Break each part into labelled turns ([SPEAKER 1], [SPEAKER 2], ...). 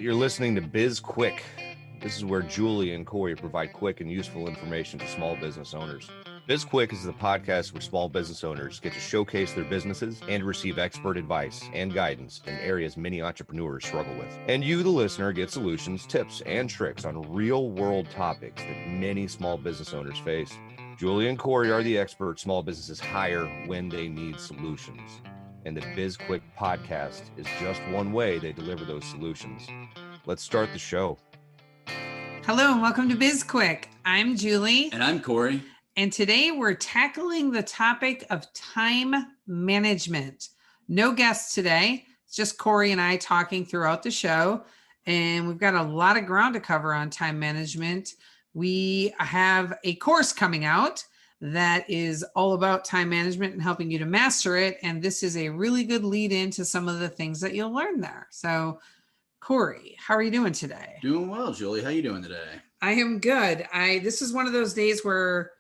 [SPEAKER 1] You're listening to BizQuik. This is where Julie and Corey provide quick and useful information to small business owners. BizQuik is the podcast where small business owners get to showcase their businesses and receive expert advice and guidance in areas many entrepreneurs struggle with. And you, the listener, get solutions, tips, and tricks on real-world topics that many small business owners face. Julie and Corey are the experts small businesses hire when they need solutions. And the BizQuik podcast is just one way they deliver those solutions. Let's start the show.
[SPEAKER 2] Hello and welcome to BizQuik. I'm Julie.
[SPEAKER 3] And I'm Corey.
[SPEAKER 2] And today we're tackling the topic of time management. No guests today. It's just Corey and I talking throughout the show. And we've got a lot of ground to cover on time management. We have a course coming out that is all about time management and helping you to master it. And this is a really good lead into some of the things that you'll learn there. So Corey, how are you doing today?
[SPEAKER 3] Doing well, Julie. How you doing today?
[SPEAKER 2] I am good. This is one of those days where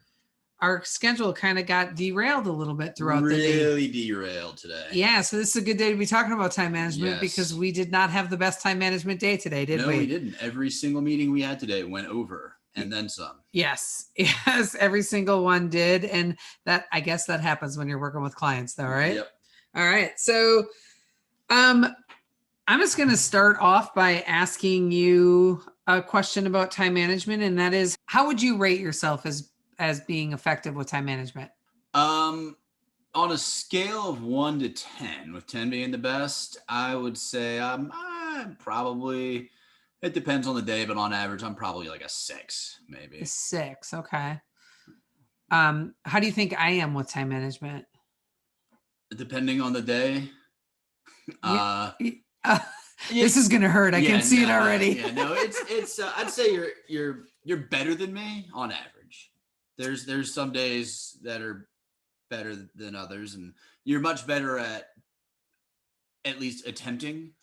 [SPEAKER 2] our schedule kind of got derailed a little bit throughout the day.
[SPEAKER 3] Really derailed today.
[SPEAKER 2] Yeah, so this is a good day to be talking about time management because we did not have the best time management day today, did we?
[SPEAKER 3] No, we didn't. Every single meeting we had today went over and then some.
[SPEAKER 2] Yes, every single one did. And that, I guess that happens when you're working with clients though, right?
[SPEAKER 3] Yep.
[SPEAKER 2] All right. So I'm just going to start off by asking you a question about time management. And that is, how would you rate yourself as being effective with time management?
[SPEAKER 3] On a scale of 1 to 10, with 10 being the best, I would say I'm probably, it depends on the day, but on average, I'm probably like a 6, maybe.
[SPEAKER 2] A 6. Okay. How do you think I am with time management?
[SPEAKER 3] Depending on the day.
[SPEAKER 2] This is gonna hurt. I can see it already.
[SPEAKER 3] It's. I'd say you're better than me on average. There's some days that are better than others, and you're much better at least attempting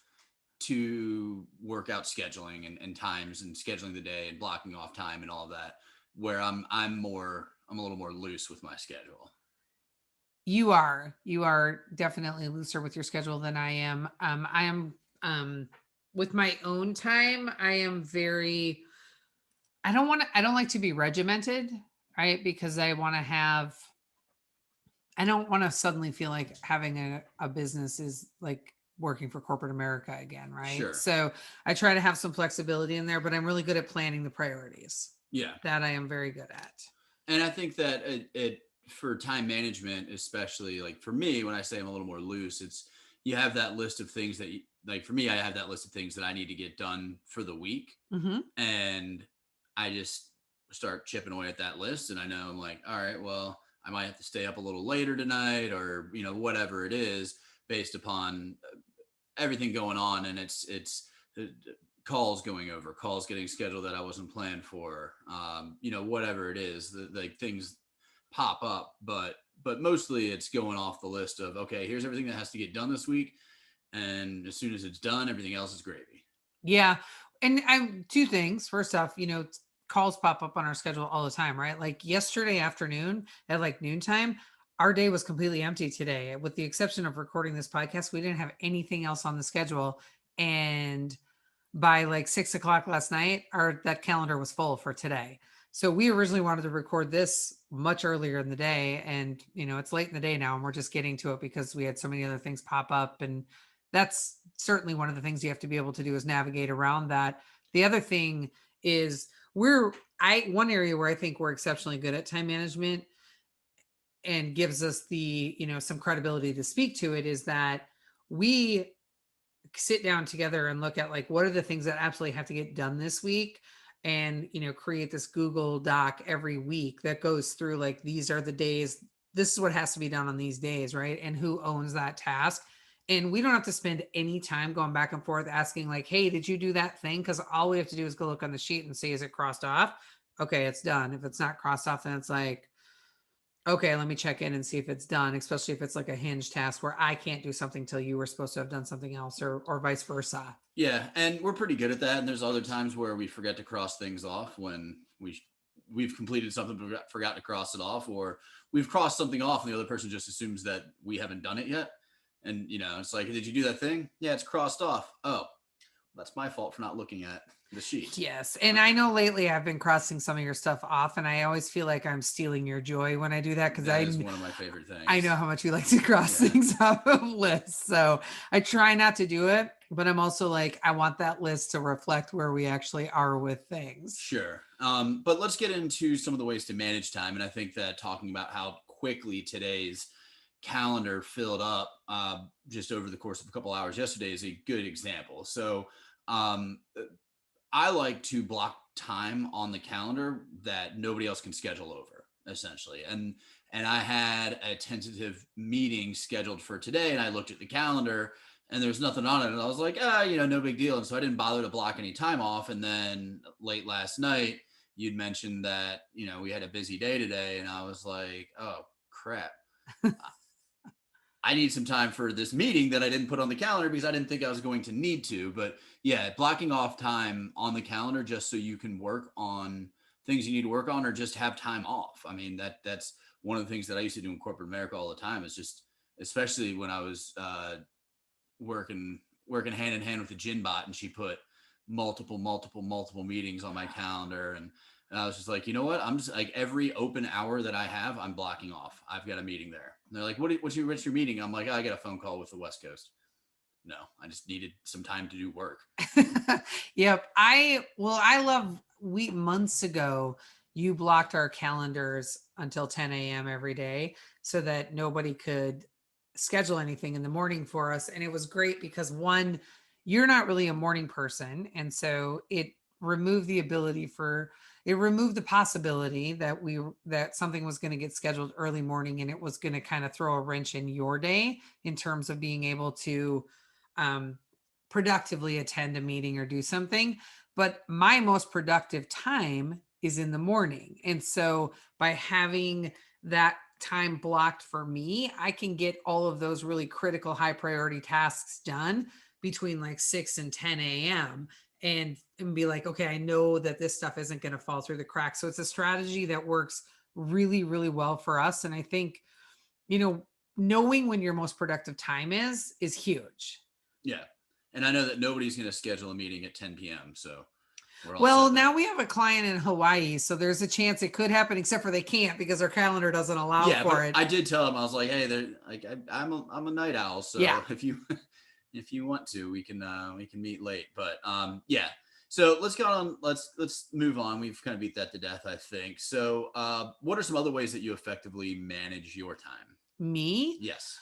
[SPEAKER 3] to work out scheduling and times and scheduling the day and blocking off time and all of that. Where I'm a little more loose with my schedule.
[SPEAKER 2] You are definitely looser with your schedule than I am. I am with my own time. I don't like to be regimented, right? Because I don't want to suddenly feel like having a business is like working for corporate America again, right?
[SPEAKER 3] Sure.
[SPEAKER 2] So I try to have some flexibility in there, but I'm really good at planning the priorities.
[SPEAKER 3] Yeah.
[SPEAKER 2] That I am very good at.
[SPEAKER 3] And I think that it for time management, especially like for me, when I say I'm a little more loose, it's you have that list of things that like for me, I have that list of things that I need to get done for the week.
[SPEAKER 2] Mm-hmm.
[SPEAKER 3] And I just start chipping away at that list. And I know I'm like, all right, well, I might have to stay up a little later tonight or, whatever it is based upon everything going on. And it's calls going over, calls getting scheduled that I wasn't planned for, whatever it is, like things pop up, but mostly it's going off the list of, okay, here's everything that has to get done this week. And as soon as it's done, everything else is gravy.
[SPEAKER 2] Yeah. And two things. First off, calls pop up on our schedule all the time, right? Like yesterday afternoon at like noontime, our day was completely empty today. With the exception of recording this podcast, we didn't have anything else on the schedule. And by like 6:00 last night, that calendar was full for today. So we originally wanted to record this much earlier in the day. And, it's late in the day now and we're just getting to it because we had so many other things pop up. And that's certainly one of the things you have to be able to do is navigate around that. The other thing is one area where I think we're exceptionally good at time management and gives us the, some credibility to speak to it is that we sit down together and look at like, what are the things that absolutely have to get done this week? And, create this Google Doc every week that goes through like, these are the days, this is what has to be done on these days, right? And who owns that task. And we don't have to spend any time going back and forth asking like, hey, did you do that thing? Because all we have to do is go look on the sheet and see, is it crossed off? Okay, it's done. If it's not crossed off, then it's like, okay, let me check in and see if it's done, especially if it's like a hinge task where I can't do something till you were supposed to have done something else or vice versa.
[SPEAKER 3] Yeah. And we're pretty good at that. And there's other times where we forget to cross things off when we've completed something, but forgot to cross it off, or we've crossed something off and the other person just assumes that we haven't done it yet. And, it's like, did you do that thing? Yeah, it's crossed off. Oh, that's my fault for not looking at the sheet.
[SPEAKER 2] Yes. And I know lately I've been crossing some of your stuff off, and I always feel like I'm stealing your joy when I do that, because
[SPEAKER 3] That is one of my favorite things.
[SPEAKER 2] I know how much you like to cross things off of lists. So I try not to do it, but I'm also like, I want that list to reflect where we actually are with things.
[SPEAKER 3] Sure. But let's get into some of the ways to manage time. And I think that talking about how quickly today's calendar filled up just over the course of a couple hours yesterday is a good example. So I like to block time on the calendar that nobody else can schedule over, essentially. And I had a tentative meeting scheduled for today, and I looked at the calendar and there's nothing on it. And I was like, no big deal. And so I didn't bother to block any time off. And then late last night, you'd mentioned that, we had a busy day today. And I was like, oh, crap. I need some time for this meeting that I didn't put on the calendar because I didn't think I was going to need to. But yeah, blocking off time on the calendar just so you can work on things you need to work on, or just have time off. I mean, that's one of the things that I used to do in corporate America all the time, is just, especially when I was working hand in hand with the gin bot, and she put multiple meetings on my calendar. And I was just like, you know what? I'm just like, every open hour that I have, I'm blocking off. I've got a meeting there. And they're like, what's your meeting? I'm like, I got a phone call with the West Coast. No, I just needed some time to do work.
[SPEAKER 2] Yep. I love, months ago, you blocked our calendars until 10 a.m. every day so that nobody could schedule anything in the morning for us. And it was great because, one, you're not really a morning person. And so it removed the possibility that something was going to get scheduled early morning, and it was going to kind of throw a wrench in your day in terms of being able to productively attend a meeting or do something. But my most productive time is in the morning. And so by having that time blocked for me, I can get all of those really critical, high priority tasks done between like 6 and 10 a.m. and be like, okay, I know that this stuff isn't going to fall through the cracks. So it's a strategy that works really, really well for us. And I think, knowing when your most productive time is huge.
[SPEAKER 3] Yeah. And I know that nobody's going to schedule a meeting at 10 p.m. So
[SPEAKER 2] now we have a client in Hawaii, so there's a chance it could happen, except for they can't because our calendar doesn't allow for it.
[SPEAKER 3] I did tell them, I was like, hey, I'm a night owl. So if you want to, we can meet late. But so let's go on. Let's move on. We've kind of beat that to death, I think. So what are some other ways that you effectively manage your time?
[SPEAKER 2] Me?
[SPEAKER 3] Yes.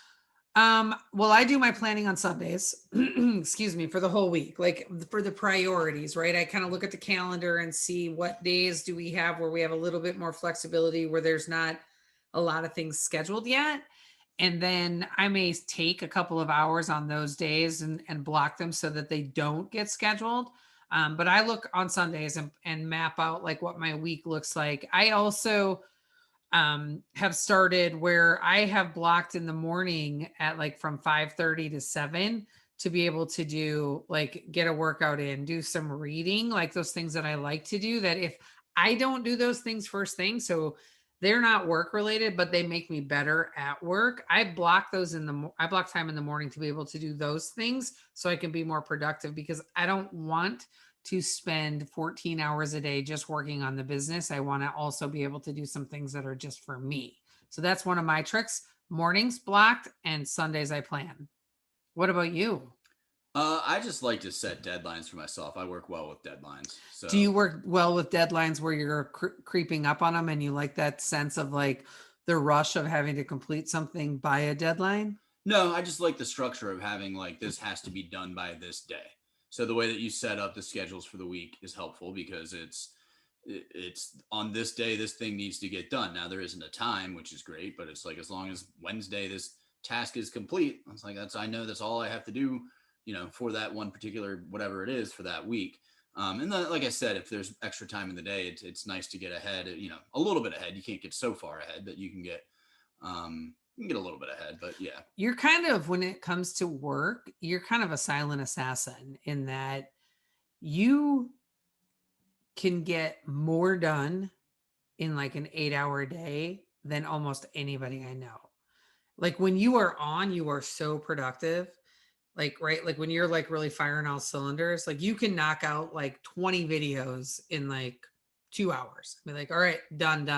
[SPEAKER 2] Well, I do my planning on Sundays, excuse me, for the whole week, like for the priorities, right? I kind of look at the calendar and see what days do we have where we have a little bit more flexibility, where there's not a lot of things scheduled yet. And then I may take a couple of hours on those days and block them so that they don't get scheduled. But I look on Sundays and map out like what my week looks like. I also have started where I have blocked in the morning at like from 5:30 to 7 to be able to do get a workout in, do some reading, like those things that I like to do, that if I don't do those things first thing, so they're not work related, but they make me better at work. I block those I block time in the morning to be able to do those things so I can be more productive, because I don't want to spend 14 hours a day just working on the business. I want to also be able to do some things that are just for me. So that's one of my tricks. Mornings blocked and Sundays I plan. What about you?
[SPEAKER 3] I just like to set deadlines for myself. I work well with deadlines. So
[SPEAKER 2] do you work well with deadlines where you're creeping up on them and you like that sense of like the rush of having to complete something by a deadline?
[SPEAKER 3] No, I just like the structure of having like, this has to be done by this day. So the way that you set up the schedules for the week is helpful, because it's on this day, this thing needs to get done. Now there isn't a time, which is great, but it's like, as long as Wednesday, this task is complete, it's like, I know that's all I have to do, for that one particular, whatever it is for that week. And then, like I said, if there's extra time in the day, it's nice to get ahead, a little bit ahead. You can't get so far ahead, but you can get a little bit ahead. But yeah,
[SPEAKER 2] you're kind of, when it comes to work, you're kind of a silent assassin in that you can get more done in like an 8-hour day than almost anybody I know. Like when you are on, you are so productive. like, right, like when you're like really firing all cylinders, like you can knock out like 20 videos in like 2 hours. Be like, all right, done.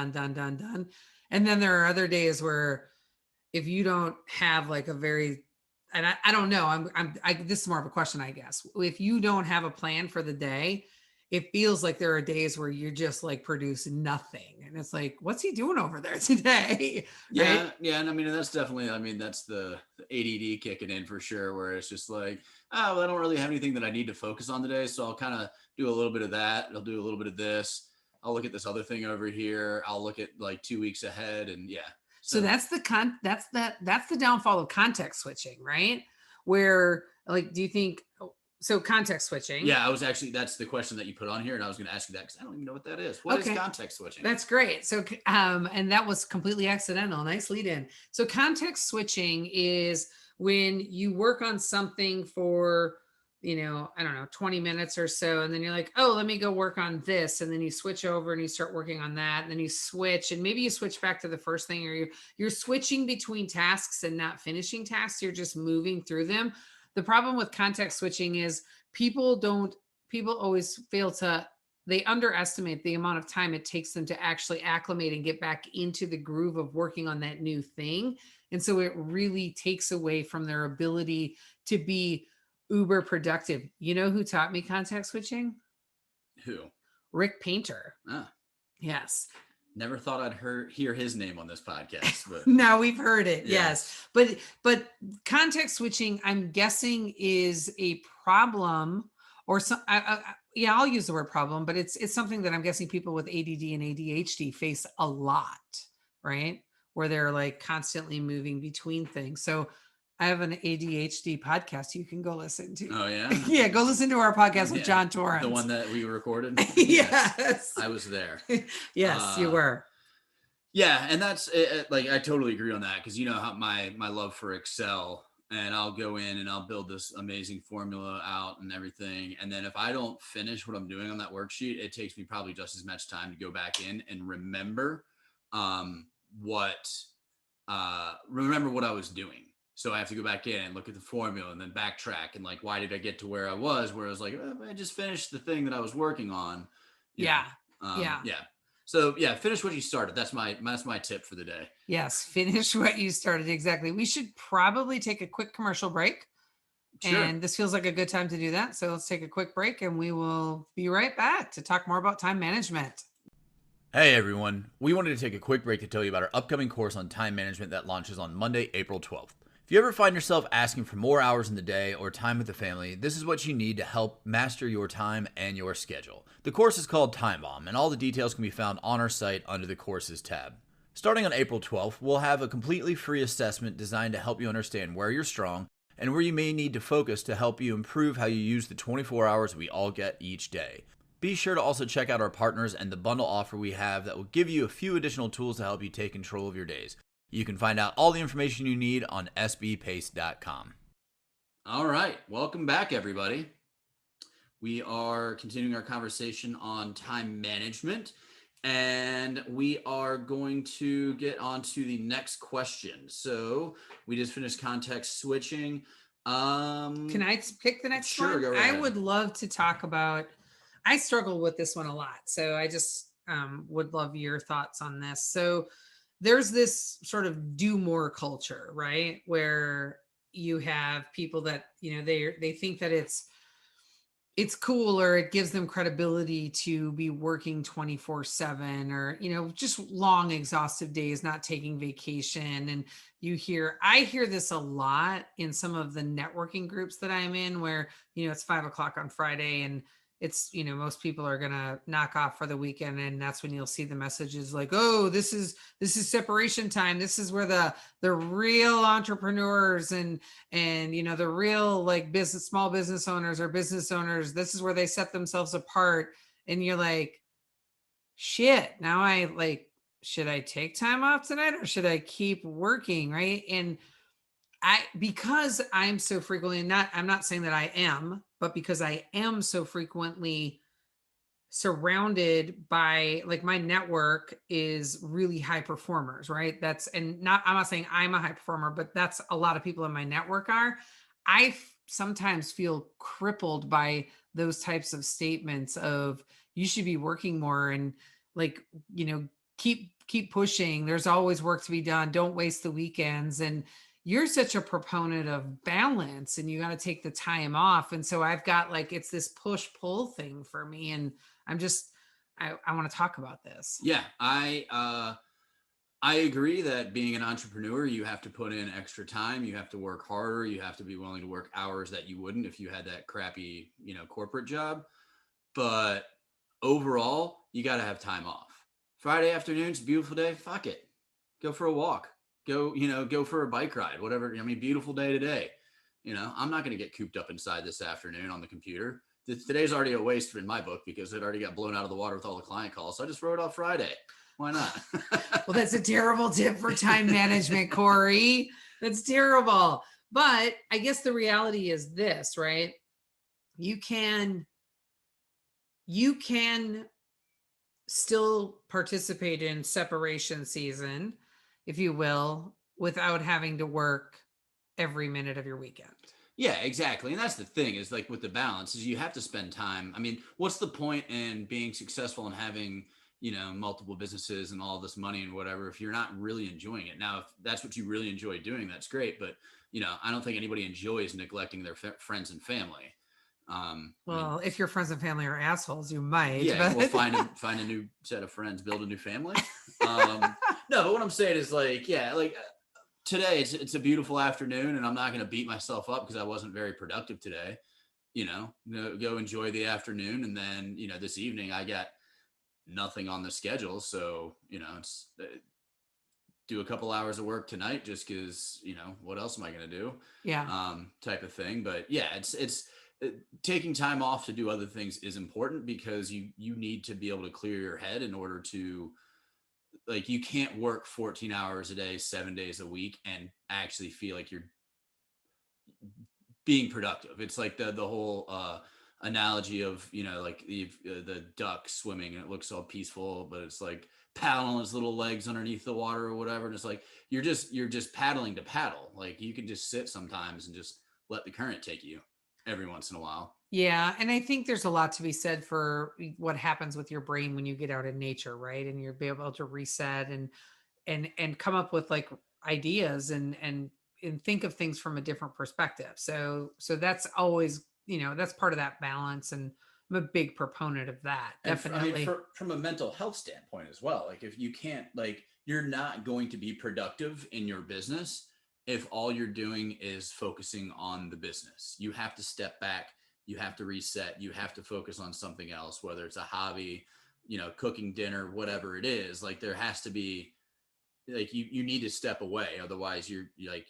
[SPEAKER 2] And then there are other days where if you don't have like a very, and I don't know, this is more of a question, I guess. If you don't have a plan for the day, it feels like there are days where you're just like produce nothing. And it's like, what's he doing over there today?
[SPEAKER 3] Yeah.
[SPEAKER 2] Right?
[SPEAKER 3] Yeah. And I mean, that's definitely, that's the ADD kicking in for sure, where it's just like, oh, well, I don't really have anything that I need to focus on today. So I'll kind of do a little bit of that. I'll do a little bit of this. I'll look at this other thing over here. I'll look at like 2 weeks ahead. And yeah.
[SPEAKER 2] So that's the downfall of context switching, right? Where like, do you think, so context switching?
[SPEAKER 3] Yeah, that's the question that you put on here, and I was going to ask you that because I don't even know what that is. What is context switching?
[SPEAKER 2] That's great. So, and that was completely accidental. Nice lead in. So context switching is when you work on something for, I don't know, 20 minutes or so. And then you're like, oh, let me go work on this. And then you switch over and you start working on that. And then you switch, and maybe you switch back to the first thing, or you're switching between tasks and not finishing tasks. You're just moving through them. The problem with context switching is people always they underestimate the amount of time it takes them to actually acclimate and get back into the groove of working on that new thing. And so it really takes away from their ability to be uber productive. You know who taught me context switching?
[SPEAKER 3] Who?
[SPEAKER 2] Rick Painter.
[SPEAKER 3] Ah.
[SPEAKER 2] Yes.
[SPEAKER 3] Never thought I'd hear his name on this podcast, but
[SPEAKER 2] now we've heard it.
[SPEAKER 3] Yeah.
[SPEAKER 2] Yes. But context switching, I'm guessing, is a problem, or some, I'll use the word problem, but it's something that I'm guessing people with ADD and ADHD face a lot, right? Where they're like constantly moving between things. So I have an ADHD podcast you can go listen to.
[SPEAKER 3] Oh yeah?
[SPEAKER 2] Yeah, go listen to our podcast with John Torrance.
[SPEAKER 3] The one that we recorded?
[SPEAKER 2] Yes.
[SPEAKER 3] I was there.
[SPEAKER 2] Yes, you were.
[SPEAKER 3] Yeah, and that's like, I totally agree on that, because you know how my love for Excel, and I'll go in and I'll build this amazing formula out and everything. And then if I don't finish what I'm doing on that worksheet, it takes me probably just as much time to go back in and remember what I was doing. So I have to go back in and look at the formula and then backtrack and like, why did I get to where I was like, oh, I just finished the thing that I was working on.
[SPEAKER 2] Yeah.
[SPEAKER 3] So yeah, finish what you started. That's my tip for the day.
[SPEAKER 2] Yes. Finish what you started. Exactly. We should probably take a quick commercial break. Sure. And this feels like a good time to do that. So let's take a quick break and we will be right back to talk more about time management.
[SPEAKER 4] Hey everyone. We wanted to take a quick break to tell you about our upcoming course on time management that launches on Monday, April 12th. If you ever find yourself asking for more hours in the day or time with the family, this is what you need to help master your time and your schedule. The course is called Time Bomb, and all the details can be found on our site under the Courses tab. Starting on April 12th, we'll have a completely free assessment designed to help you understand where you're strong and where you may need to focus to help you improve how you use the 24 hours we all get each day. Be sure to also check out our partners and the bundle offer we have that will give you a few additional tools to help you take control of your days. You can find out all the information you need on sbpace.com.
[SPEAKER 3] All right. Welcome back, everybody. We are continuing our conversation on time management, and we are going to get on to the next question. So we just finished context switching.
[SPEAKER 2] Can I pick the next one?
[SPEAKER 3] Sure, go right ahead.
[SPEAKER 2] I would love to talk about, I struggle with this one a lot. So I just would love your thoughts on this. So there's this sort of do more culture, right? Where you have people that, they think that it's cool, or it gives them credibility to be working 24/7, or, just long, exhaustive days, not taking vacation. And I hear this a lot in some of the networking groups that I'm in, where, it's 5:00 on Friday and it's, most people are going to knock off for the weekend. And that's when you'll see the messages like, oh, this is separation time. This is where the real entrepreneurs and, the real like small business owners or business owners, this is where they set themselves apart. And you're like, shit, now should I take time off tonight or should I keep working? Right. And because I'm so frequently I'm not saying that I am, but because I am so frequently surrounded by, like, my network is really high performers, right? I'm not saying I'm a high performer, but that's a lot of people in my network are. sometimes feel crippled by those types of statements of you should be working more and like, keep pushing. There's always work to be done. Don't waste the weekends. And you're such a proponent of balance and you got to take the time off. And so I've got like, it's this push pull thing for me. And I want to talk about this.
[SPEAKER 3] Yeah. I agree that being an entrepreneur, you have to put in extra time. You have to work harder. You have to be willing to work hours that you wouldn't if you had that crappy, corporate job. But overall, you got to have time off. Friday afternoon's a beautiful day. Fuck it. Go for a walk. Go for a bike ride, whatever. Beautiful day today. I'm not going to get cooped up inside this afternoon on the computer. Today's already a waste in my book because it already got blown out of the water with all the client calls. So I just wrote off Friday. Why not?
[SPEAKER 2] Well, that's a terrible tip for time management, Corey. That's terrible. But I guess the reality is this, right? You can still participate in separation season, if you will, without having to work every minute of your weekend.
[SPEAKER 3] Yeah, exactly. And that's the thing is like with the balance is you have to spend time. I mean, what's the point in being successful and having, multiple businesses and all this money and whatever, if you're not really enjoying it? Now, if that's what you really enjoy doing, that's great. But, I don't think anybody enjoys neglecting their friends and family.
[SPEAKER 2] If your friends and family are assholes, you might.
[SPEAKER 3] Yeah, well, find a new set of friends, build a new family. No, but what I'm saying is today it's a beautiful afternoon, and I'm not going to beat myself up because I wasn't very productive today. Go enjoy the afternoon, and then this evening I got nothing on the schedule, so it's do a couple hours of work tonight just because what else am I going to do?
[SPEAKER 2] Yeah,
[SPEAKER 3] type of thing. But yeah, it's taking time off to do other things is important because you need to be able to clear your head in order to, like, you can't work 14 hours a day, 7 days a week and actually feel like you're being productive. It's like the whole analogy of, like the duck swimming and it looks all peaceful, but it's like paddling his little legs underneath the water or whatever. And it's like, you're just paddling to paddle. Like you can just sit sometimes and just let the current take you every once in a while.
[SPEAKER 2] Yeah. And I think there's a lot to be said for what happens with your brain when you get out in nature, right? And you're able to reset and come up with like ideas and think of things from a different perspective. So that's always, that's part of that balance. And I'm a big proponent of that. Definitely.
[SPEAKER 3] From a mental health standpoint as well. Like if you can't, like, you're not going to be productive in your business if all you're doing is focusing on the business. You have to step back, you have to reset, you have to focus on something else, whether it's a hobby, cooking dinner, whatever it is. Like there has to be, like, you need to step away. Otherwise you're like,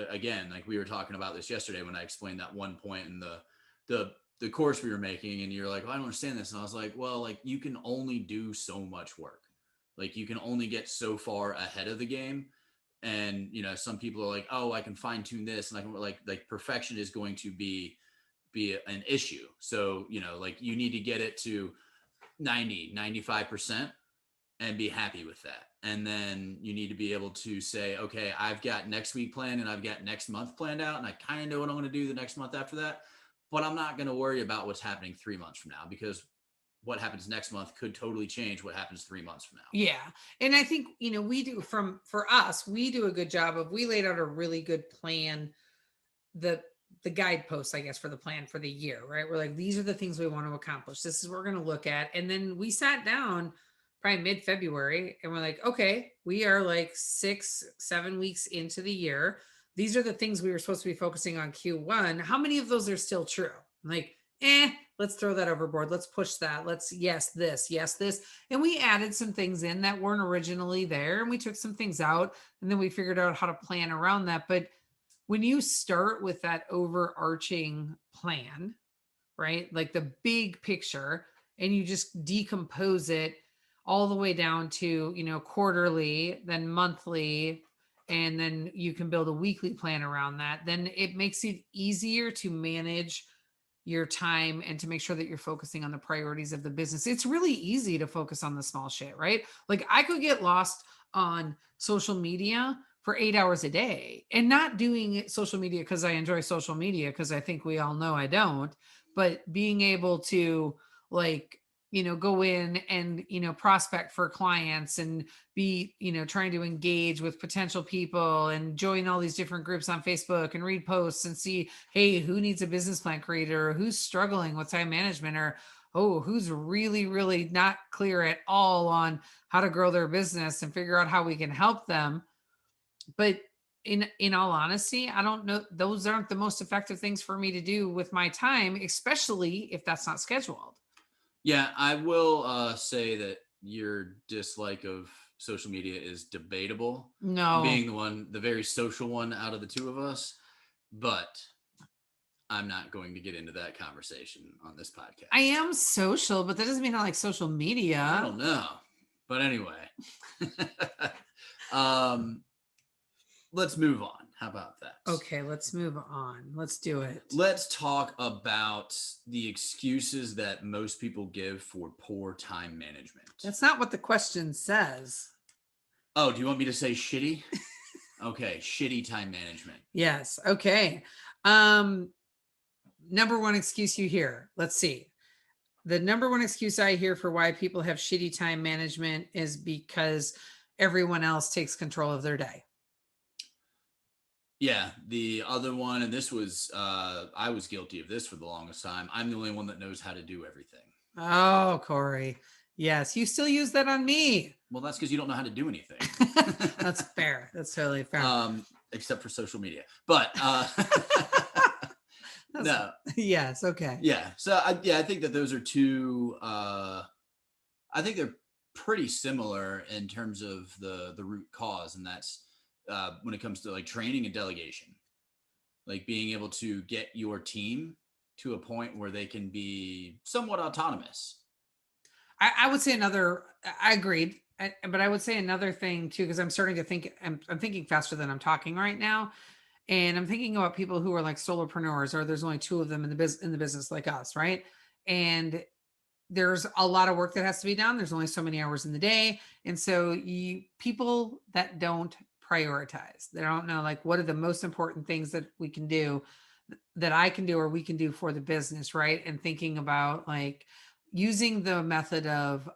[SPEAKER 3] again, like we were talking about this yesterday when I explained that one point in the course we were making, and you're like, well, I don't understand this. And I was like, well, like you can only do so much work. Like you can only get so far ahead of the game. And, some people are like, oh, I can fine tune this. And I can like perfection is going to be an issue. So, like you need to get it to 95% and be happy with that. And then you need to be able to say, okay, I've got next week planned and I've got next month planned out. And I kind of know what I'm going to do the next month after that, but I'm not going to worry about what's happening 3 months from now because what happens next month could totally change what happens 3 months from now.
[SPEAKER 2] Yeah. And I think, we do for us, we do a good job of, we laid out a really good plan, the guideposts, I guess, for the plan for the year, right? We're like, these are the things we want to accomplish. This is what we're going to look at. And then we sat down probably mid-February and we're like, okay, we are like 6-7 weeks into the year. These are the things we were supposed to be focusing on Q1. How many of those are still true? Like, let's throw that overboard. Let's push that. Let's yes, this. And we added some things in that weren't originally there. And we took some things out and then we figured out how to plan around that. But when you start with that overarching plan, right? Like the big picture, and you just decompose it all the way down to, quarterly, then monthly, and then you can build a weekly plan around that. Then it makes it easier to manage your time and to make sure that you're focusing on the priorities of the business. It's really easy to focus on the small shit, right? Like I could get lost on social media for 8 hours a day, and not doing social media because I enjoy social media, because I think we all know I don't, but being able to like, go in and, prospect for clients and be, trying to engage with potential people and join all these different groups on Facebook and read posts and see, hey, who needs a business plan creator, or who's struggling with time management, or, oh, who's really, really not clear at all on how to grow their business, and figure out how we can help them. But in all honesty, I don't know, those aren't the most effective things for me to do with my time, especially if that's not scheduled.
[SPEAKER 3] Yeah, I will say that your dislike of social media is debatable.
[SPEAKER 2] No.
[SPEAKER 3] Being the very social one out of the two of us, but I'm not going to get into that conversation on this podcast.
[SPEAKER 2] I am social, but that doesn't mean I like social media.
[SPEAKER 3] I don't know. But anyway, let's move on. How about that?
[SPEAKER 2] Okay, let's move on. Let's do it.
[SPEAKER 3] Let's talk about the excuses that most people give for poor time management.
[SPEAKER 2] That's not what the question says.
[SPEAKER 3] Oh, do you want me to say shitty? Okay, shitty time management.
[SPEAKER 2] Yes. Okay. Number one excuse you hear. Let's see. The number one excuse I hear for why people have shitty time management is because everyone else takes control of their day.
[SPEAKER 3] Yeah, the other one, and this was, I was guilty of this for the longest time. I'm the only one that knows how to do everything.
[SPEAKER 2] Oh, Corey. Yes, you still use that on me.
[SPEAKER 3] Well, that's because you don't know how to do anything.
[SPEAKER 2] That's fair. That's totally fair.
[SPEAKER 3] Except for social media. But no.
[SPEAKER 2] Yes. Okay.
[SPEAKER 3] Yeah. So I think that those are two. I think they're pretty similar in terms of the root cause, and that's when it comes to like training and delegation, like being able to get your team to a point where they can be somewhat autonomous.
[SPEAKER 2] I would say I agreed. But I would say another thing too, because I'm starting to think, I'm thinking faster than I'm talking right now. And I'm thinking about people who are like solopreneurs, or there's only two of them in the business like us, right? And there's a lot of work that has to be done. There's only so many hours in the day. And so people that don't prioritize, they don't know like what are the most important things that we can do, that I can do, or we can do for the business, right? And thinking about like using the method of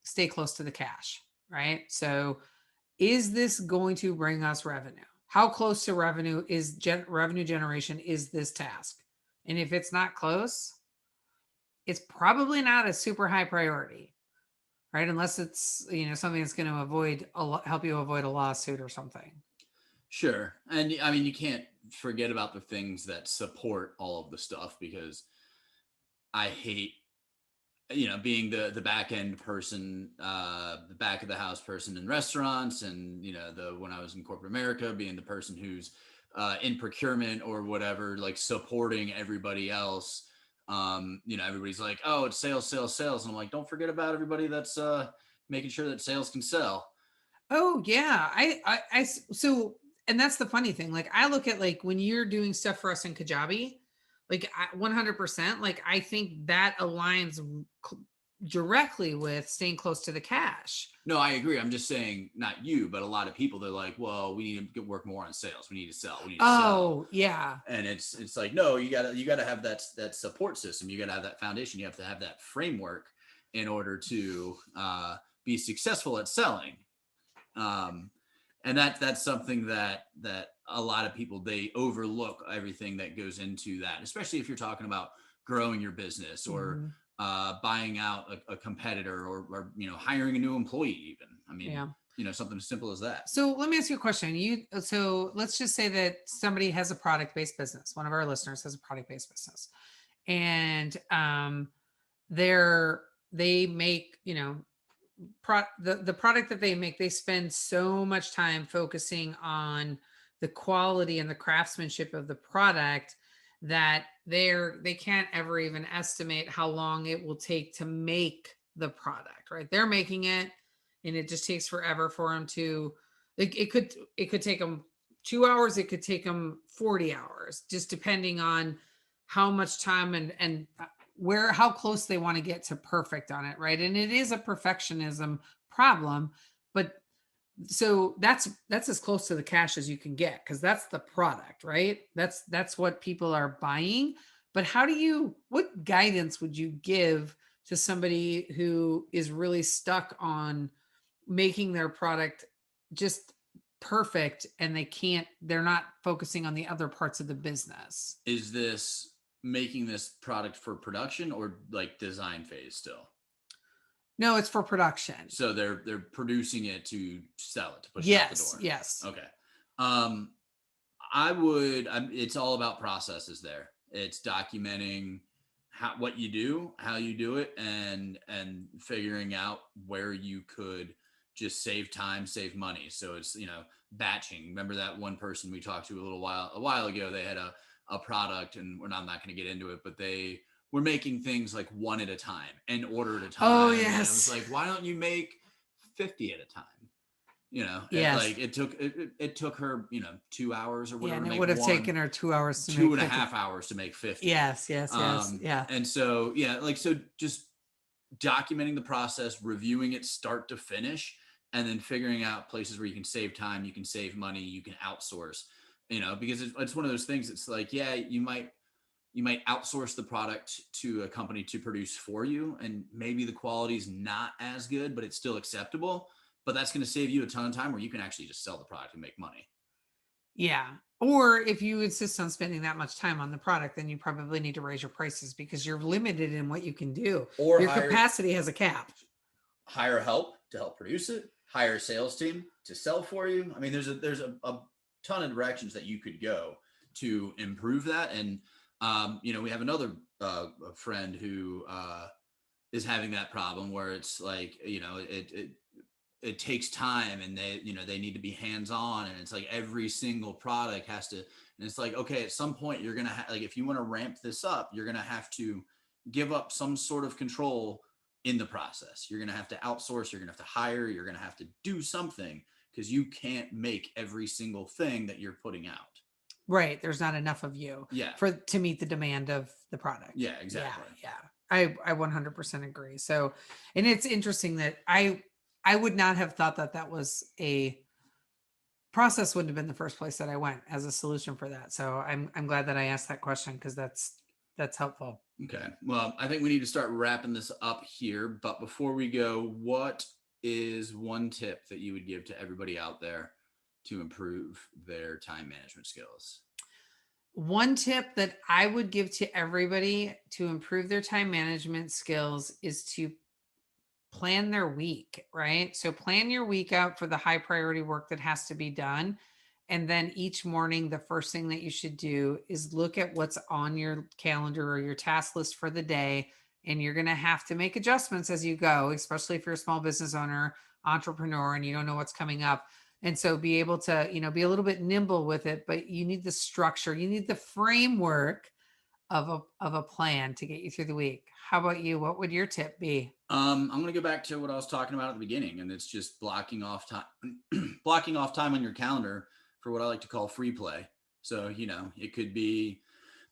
[SPEAKER 2] stay close to the cash, right? So is this going to bring us revenue? How close to revenue is revenue generation is this task? And if it's not close, it's probably not a super high priority, right? Unless it's, something that's going to help you avoid a lawsuit or something.
[SPEAKER 3] Sure. And I mean, you can't forget about the things that support all of the stuff, because I hate, being the back end person, the back of the house person in restaurants, and, when I was in corporate America, being the person who's in procurement or whatever, like supporting everybody else. Everybody's like, oh, it's sales. And I'm like, don't forget about everybody that's making sure that sales can sell.
[SPEAKER 2] Oh yeah. So, and that's the funny thing. Like I look at like when you're doing stuff for us in Kajabi, like 100%, like I think that aligns directly with staying close to the cash.
[SPEAKER 3] No, I agree. I'm just saying, not you, but a lot of people, they're like, well, we need to work more on sales. We need to sell.
[SPEAKER 2] Oh, yeah.
[SPEAKER 3] And it's like, no, you gotta have that support system. You gotta have that foundation. You have to have that framework in order to be successful at selling. And that's something that a lot of people, they overlook everything that goes into that, especially if you're talking about growing your business or buying out a competitor or hiring a new employee even. I mean, something as simple as that.
[SPEAKER 2] So let me ask you a question. So let's just say that somebody has a product-based business. One of our listeners has a product-based business, and they make, the product that they make, they spend so much time focusing on the quality and the craftsmanship of the product that they can't ever even estimate how long it will take to make the product, right? They're making it, and it just takes forever for them to, like, it could take them 2 hours. It could take them 40 hours, just depending on how much time and how close they want to get to perfect on it, right? And it is a perfectionism problem, but So that's as close to the cash as you can get, because that's the product, right? That's what people are buying. But what guidance would you give to somebody who is really stuck on making their product just perfect, and they're not focusing on the other parts of the business?
[SPEAKER 3] Is this making this product for production or like design phase still?
[SPEAKER 2] No, it's for production.
[SPEAKER 3] So they're producing it to sell it, to push it out the door.
[SPEAKER 2] Yes.
[SPEAKER 3] Okay. It's all about processes there. It's documenting what you do, how you do it, and figuring out where you could just save time, save money. So it's, batching. Remember that one person we talked to a while ago, they had a product, and I'm not going to get into it, but they were making things like one at a time and order at a time.
[SPEAKER 2] Oh, yes.
[SPEAKER 3] And it was like, why don't you make 50 at a time?
[SPEAKER 2] Yes.
[SPEAKER 3] It took her, 2 hours or whatever.
[SPEAKER 2] Yeah, and it would have taken her 2 hours to
[SPEAKER 3] two
[SPEAKER 2] make
[SPEAKER 3] and a half hours to make 50.
[SPEAKER 2] Yes. Yeah.
[SPEAKER 3] And so, so just documenting the process, reviewing it start to finish, and then figuring out places where you can save time, you can save money, you can outsource, because it's one of those things. It's like, yeah, you might outsource the product to a company to produce for you, and maybe the quality's not as good, but it's still acceptable. But that's going to save you a ton of time where you can actually just sell the product and make money.
[SPEAKER 2] Yeah. Or if you insist on spending that much time on the product, then you probably need to raise your prices, because you're limited in what you can do.
[SPEAKER 3] Or
[SPEAKER 2] your capacity has a cap.
[SPEAKER 3] Hire help to help produce it. Hire a sales team to sell for you. I mean, there's a ton of directions that you could go to improve that. And we have another a friend who is having that problem where it's like, it takes time, and they need to be hands-on, and it's like every single product has to, and it's like, okay, at some point you're going to like, if you want to ramp this up, you're going to have to give up some sort of control in the process. You're going to have to outsource, you're going to have to hire, you're going to have to do something, because you can't make every single thing that you're putting out.
[SPEAKER 2] Right. There's not enough of you to meet the demand of the product.
[SPEAKER 3] Yeah, exactly.
[SPEAKER 2] Yeah. I 100% agree. So, and it's interesting that I would not have thought that was a process, wouldn't have been the first place that I went as a solution for that. So I'm glad that I asked that question, because that's helpful.
[SPEAKER 3] Okay. Well, I think we need to start wrapping this up here. But before we go, what is one tip that you would give to everybody out there to improve their time management skills?
[SPEAKER 2] One tip that I would give to everybody to improve their time management skills is to plan their week, right? So plan your week out for the high priority work that has to be done. And then each morning, the first thing that you should do is look at what's on your calendar or your task list for the day. And you're going to have to make adjustments as you go, especially if you're a small business owner, entrepreneur, and you don't know what's coming up. And so be able to, be a little bit nimble with it, but you need the structure, you need the framework of a plan to get you through the week. How about you? What would your tip be?
[SPEAKER 3] I'm going to go back to what I was talking about at the beginning, and it's just blocking off time on your calendar for what I like to call free play. So, it could be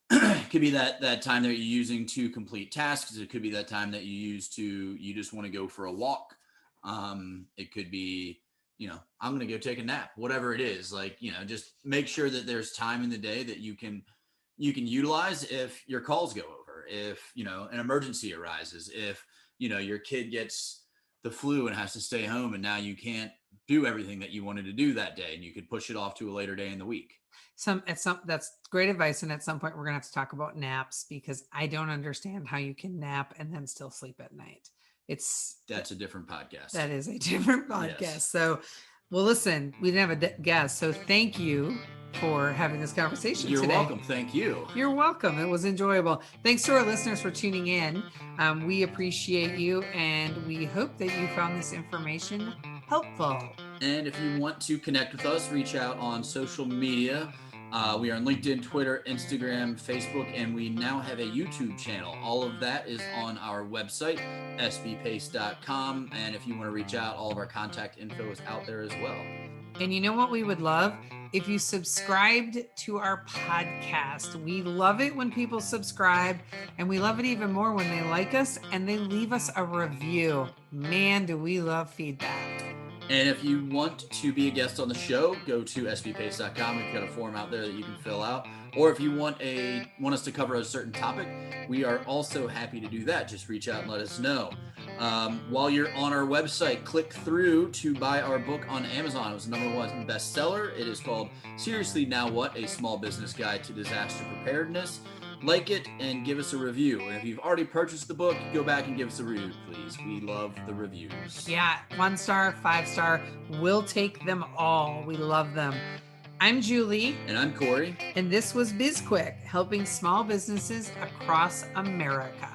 [SPEAKER 3] that time that you're using to complete tasks. It could be that time that you just want to go for a walk. It could be, I'm going to go take a nap, whatever it is. Like, just make sure that there's time in the day that you can utilize if your calls go over, if, an emergency arises, if, your kid gets the flu and has to stay home, and now you can't do everything that you wanted to do that day, and you could push it off to a later day in the week.
[SPEAKER 2] That's great advice. And at some point we're going to have to talk about naps, because I don't understand how you can nap and then still sleep at night.
[SPEAKER 3] That's a different podcast.
[SPEAKER 2] That is a different podcast. Yes. So, well, listen, we didn't have a guest, so thank you for having this conversation today.
[SPEAKER 3] You're welcome. Thank you.
[SPEAKER 2] You're welcome. It was enjoyable. Thanks to our listeners for tuning in. We appreciate you, and we hope that you found this information helpful.
[SPEAKER 3] And if you want to connect with us, reach out on social media. We are on LinkedIn, Twitter, Instagram, Facebook, and we now have a YouTube channel. All of that is on our website, sbpace.com. And if you want to reach out, all of our contact info is out there as well.
[SPEAKER 2] And you know what we would love? If you subscribed to our podcast. We love it when people subscribe, and we love it even more when they like us and they leave us a review. Man, do we love feedback.
[SPEAKER 3] And if you want to be a guest on the show, go to sbpace.com. We've got a form out there that you can fill out. Or if you want us to cover a certain topic, we are also happy to do that. Just reach out and let us know. While you're on our website, click through to buy our book on Amazon. It was the #1 bestseller. It is called Seriously Now What? A Small Business Guide to Disaster Preparedness. Like it and give us a review. And if you've already purchased the book, go back and give us a review, please. We love the reviews.
[SPEAKER 2] Yeah, 1 star, 5 star. We'll take them all. We love them. I'm Julie.
[SPEAKER 3] And I'm Corey.
[SPEAKER 2] And this was BizQuik, helping small businesses across America.